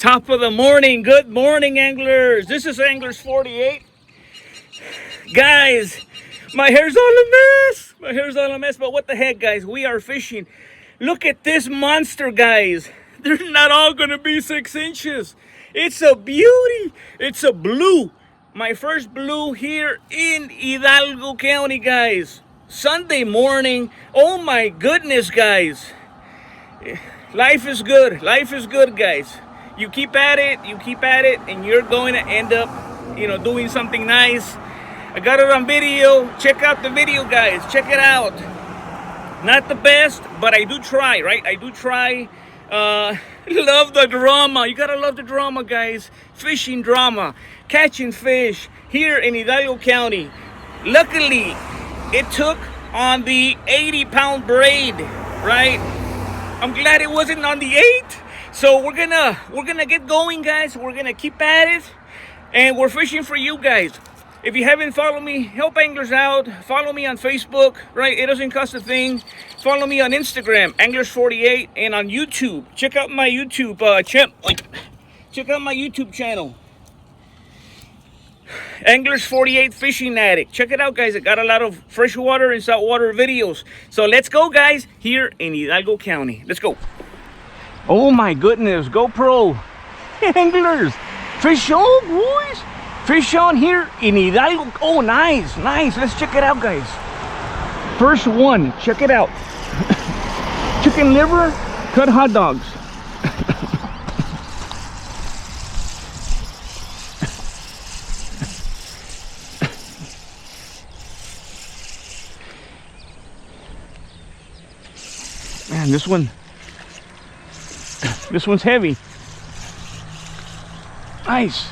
Top of the morning. Good morning, anglers. This is Anglers 48. Guys, my hair's all a mess. My hair's all a mess, but what the heck, guys? We are fishing. Look at this monster, guys. They're not all gonna be 6 inches. It's a beauty. It's a blue. My first blue here in Hidalgo County, guys. Sunday morning. Oh my goodness, guys. Life is good. Life is good, guys. You keep at it, and you're going to end up, doing something nice. I got it on video. Check out the video, guys. Check it out. Not the best, but I do try, right? I do try. Love the drama. You gotta love the drama, guys. Fishing drama, catching fish here in Hidalgo County. Luckily, it took on the 80-pound braid, right? I'm glad it wasn't on the 8. So we're gonna get going, guys. We're gonna keep at it, and we're fishing for you guys. If you haven't followed me, help anglers out. Follow me on Facebook, right? It doesn't cost a thing. Follow me on Instagram, Anglers48, and on YouTube. Check out my YouTube channel, Anglers48 Fishing Addict. Check it out, guys. I got a lot of freshwater and saltwater videos. So let's go, guys, here in Hidalgo County. Let's go. Oh my goodness, GoPro anglers, fish on, boys. Fish on here in Hidalgo. Oh, nice. Let's check it out, guys. First one, check it out. Chicken liver, cut hot dogs. Man, this one's heavy. Nice.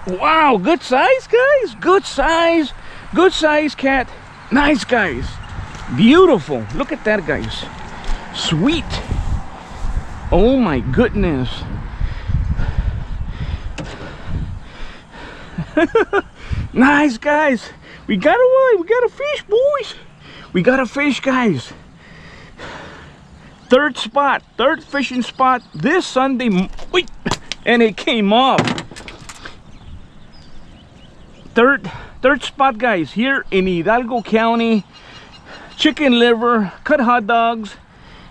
Wow, good size, guys. Good size cat. Nice, guys. Beautiful. Look at that, guys. Sweet. Oh my goodness. Nice, guys. We got a fish, boys. We got a fish, guys. Third fishing spot this Sunday. Wait, and it came off. Third spot, guys, here in Hidalgo County. Chicken liver, cut hot dogs,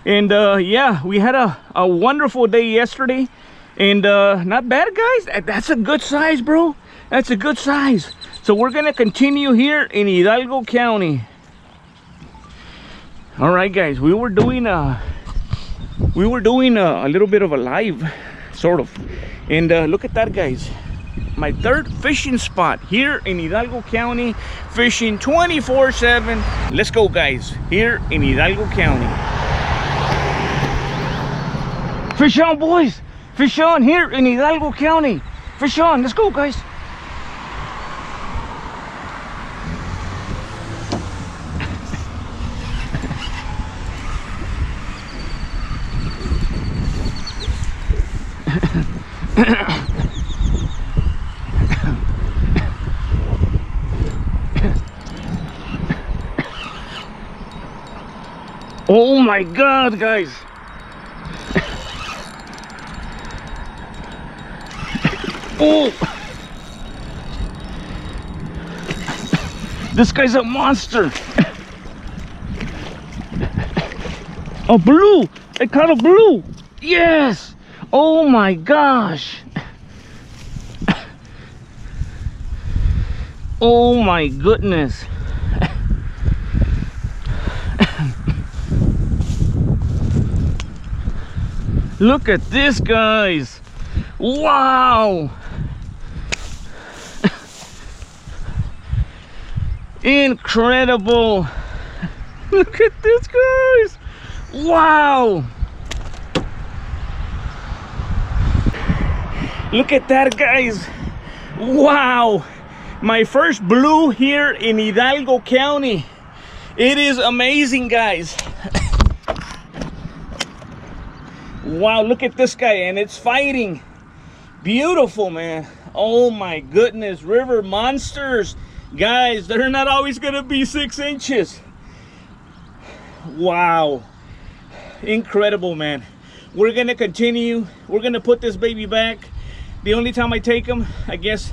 and yeah, we had a wonderful day yesterday, and not bad, guys. That's a good size, bro. That's a good size. So we're gonna continue here in Hidalgo County. All right, guys, we were doing a little bit of a live, sort of, and look at that, guys. My third fishing spot here in Hidalgo County, fishing 24/7. Let's go, guys, here in Hidalgo County. Fish on, boys. Fish on here in Hidalgo County. Fish on. Let's go, guys. Oh my God, guys. Oh, this guy's a monster. A blue. I caught a blue. Yes. Oh my gosh. Oh my goodness. Look at this, guys. Wow. Incredible. Look at this, guys. Wow. Look at that, guys. Wow. My first blue here in Hidalgo County. It is amazing, guys. Wow, look at this guy, and it's fighting. Beautiful, man. Oh my goodness. River monsters, guys, they're not always gonna be 6 inches. Wow, incredible, man. we're gonna continue. We're gonna put this baby back. The only time I take them, I guess,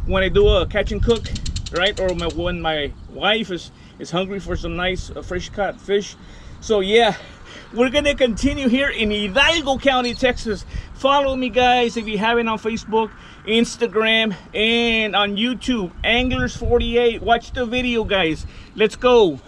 when I do a catch and cook, right? Or when my wife is hungry for some nice fresh caught fish. So yeah, we're gonna continue here in Hidalgo County, Texas. Follow me, guys, if you haven't, on Facebook, Instagram, and on YouTube, Anglers 48. Watch the video, guys. Let's go.